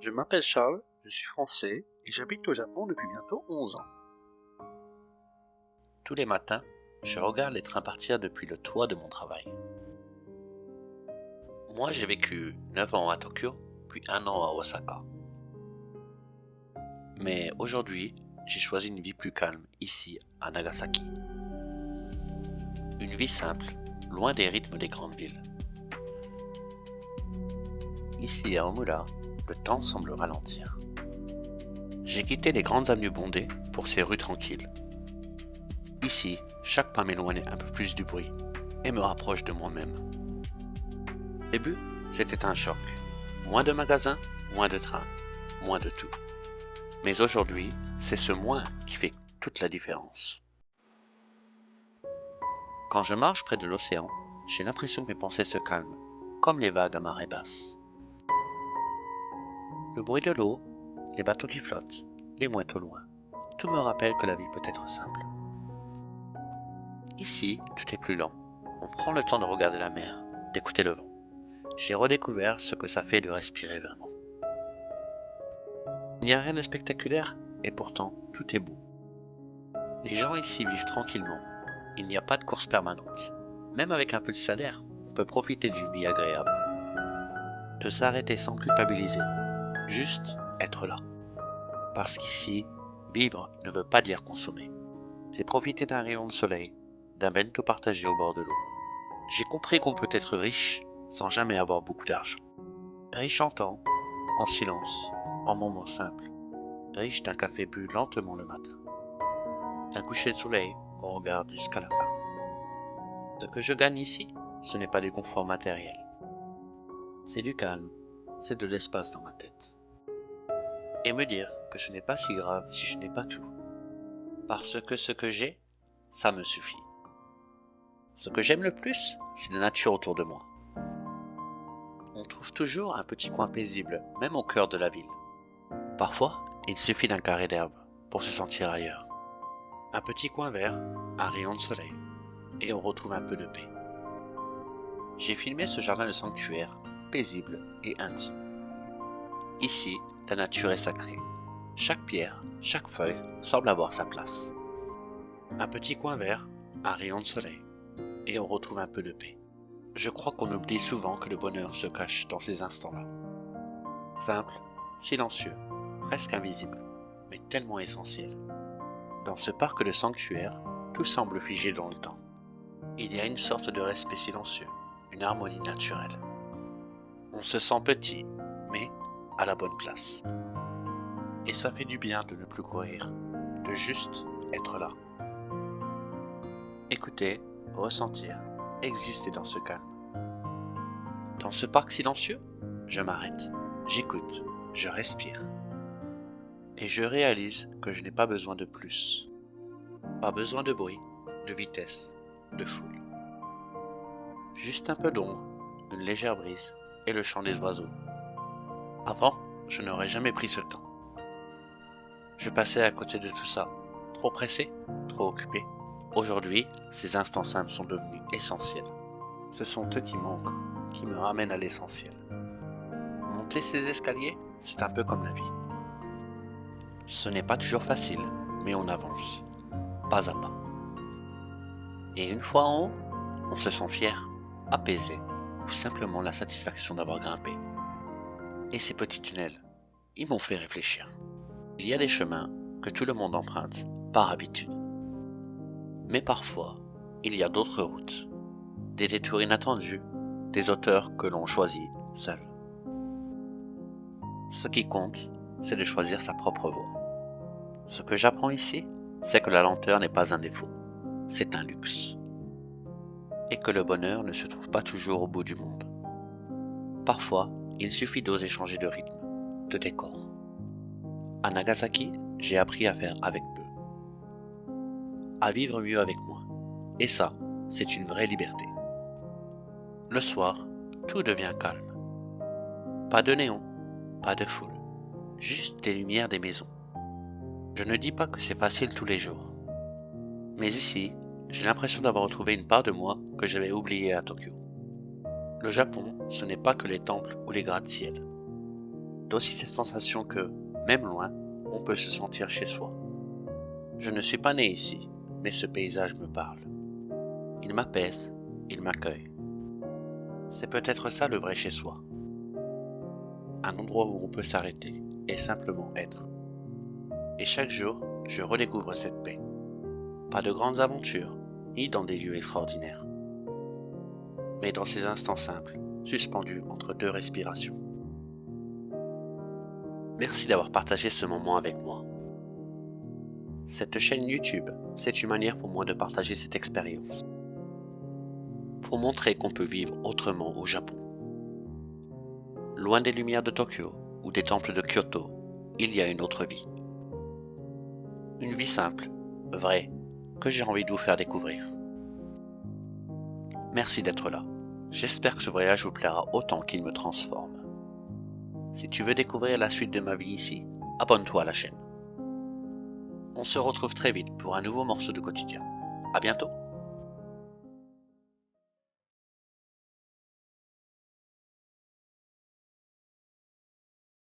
Je m'appelle Charles, je suis français et j'habite au Japon depuis bientôt 11 ans. Tous les matins, je regarde les trains partir depuis le toit de mon travail. Moi, j'ai vécu 9 ans à Tokyo, puis 1 an à Osaka. Mais aujourd'hui, j'ai choisi une vie plus calme ici, à Nagasaki. Une vie simple, loin des rythmes des grandes villes. Ici à Omura, le temps semble ralentir. J'ai quitté les grandes avenues bondées pour ces rues tranquilles. Ici, chaque pas m'éloigne un peu plus du bruit et me rapproche de moi-même. Au début, c'était un choc. Moins de magasins, moins de trains, moins de tout. Mais aujourd'hui, c'est ce moins qui fait toute la différence. Quand je marche près de l'océan, j'ai l'impression que mes pensées se calment, comme les vagues à marée basse. Le bruit de l'eau, les bateaux qui flottent, les mouettes au loin, tout me rappelle que la vie peut être simple. Ici, tout est plus lent. On prend le temps de regarder la mer, d'écouter le vent. J'ai redécouvert ce que ça fait de respirer vraiment. Il n'y a rien de spectaculaire, et pourtant, tout est beau. Les gens ici vivent tranquillement. Il n'y a pas de course permanente. Même avec un peu de salaire, on peut profiter d'une vie agréable. De s'arrêter sans culpabiliser. Juste être là. Parce qu'ici, vivre ne veut pas dire consommer. C'est profiter d'un rayon de soleil, d'un bento partagé au bord de l'eau. J'ai compris qu'on peut être riche sans jamais avoir beaucoup d'argent. Riche en temps, en silence, en moments simples. Riche d'un café bu lentement le matin. D'un coucher de soleil qu'on regarde jusqu'à la fin. Ce que je gagne ici, ce n'est pas du confort matériel. C'est du calme, c'est de l'espace dans ma tête. Et me dire que ce n'est pas si grave si je n'ai pas tout. Parce que ce que j'ai, ça me suffit. Ce que j'aime le plus, c'est la nature autour de moi. On trouve toujours un petit coin paisible, même au cœur de la ville. Parfois, il suffit d'un carré d'herbe pour se sentir ailleurs. Un petit coin vert, un rayon de soleil, et on retrouve un peu de paix. J'ai filmé ce jardin de sanctuaire, paisible et intime. Ici, la nature est sacrée. Chaque pierre, chaque feuille semble avoir sa place. Un petit coin vert, un rayon de soleil, et on retrouve un peu de paix. Je crois qu'on oublie souvent que le bonheur se cache dans ces instants-là. Simple, silencieux, presque invisible, mais tellement essentiel. Dans ce parc de sanctuaire, tout semble figé dans le temps. Il y a une sorte de respect silencieux, une harmonie naturelle. On se sent petit, mais à la bonne place. Et ça fait du bien de ne plus courir, de juste être là. Écouter, ressentir, exister dans ce calme. Dans ce parc silencieux, je m'arrête, j'écoute, je respire. Et je réalise que je n'ai pas besoin de plus. Pas besoin de bruit, de vitesse, de foule. Juste un peu d'ombre, une légère brise et le chant des oiseaux. Avant, je n'aurais jamais pris ce temps. Je passais à côté de tout ça, trop pressé, trop occupé. Aujourd'hui, ces instants simples sont devenus essentiels. Ce sont eux qui manquent, qui me ramènent à l'essentiel. Monter ces escaliers, c'est un peu comme la vie. Ce n'est pas toujours facile, mais on avance, pas à pas. Et une fois en haut, on se sent fier, apaisé, ou simplement la satisfaction d'avoir grimpé. Et ces petits tunnels, ils m'ont fait réfléchir. Il y a des chemins que tout le monde emprunte par habitude. Mais parfois, il y a d'autres routes, des détours inattendus, des auteurs que l'on choisit seul. Ce qui compte, c'est de choisir sa propre voie. Ce que j'apprends ici, c'est que la lenteur n'est pas un défaut, c'est un luxe. Et que le bonheur ne se trouve pas toujours au bout du monde. Parfois, il suffit d'oser changer de rythme, de décor. À Nagasaki, j'ai appris à faire avec peu. À vivre mieux avec moi. Et ça, c'est une vraie liberté. Le soir, tout devient calme. Pas de néon, pas de foule, juste des lumières des maisons. Je ne dis pas que c'est facile tous les jours. Mais ici, j'ai l'impression d'avoir retrouvé une part de moi que j'avais oubliée à Tokyo. Le Japon, ce n'est pas que les temples ou les gratte-ciel. c'est aussi cette sensation que, même loin, on peut se sentir chez soi. Je ne suis pas né ici, mais ce paysage me parle. Il m'apaise, il m'accueille. C'est peut-être ça le vrai chez soi. Un endroit où on peut s'arrêter et simplement être. Et chaque jour, je redécouvre cette paix. Pas de grandes aventures, ni dans des lieux extraordinaires, mais dans ces instants simples, suspendus entre deux respirations. Merci d'avoir partagé ce moment avec moi. Cette chaîne YouTube, c'est une manière pour moi de partager cette expérience. Pour montrer qu'on peut vivre autrement au Japon. Loin des lumières de Tokyo ou des temples de Kyoto, il y a une autre vie. Une vie simple, vraie, que j'ai envie de vous faire découvrir. Merci d'être là. J'espère que ce voyage vous plaira autant qu'il me transforme. Si tu veux découvrir la suite de ma vie ici, abonne-toi à la chaîne. On se retrouve très vite pour un nouveau morceau de quotidien. À bientôt!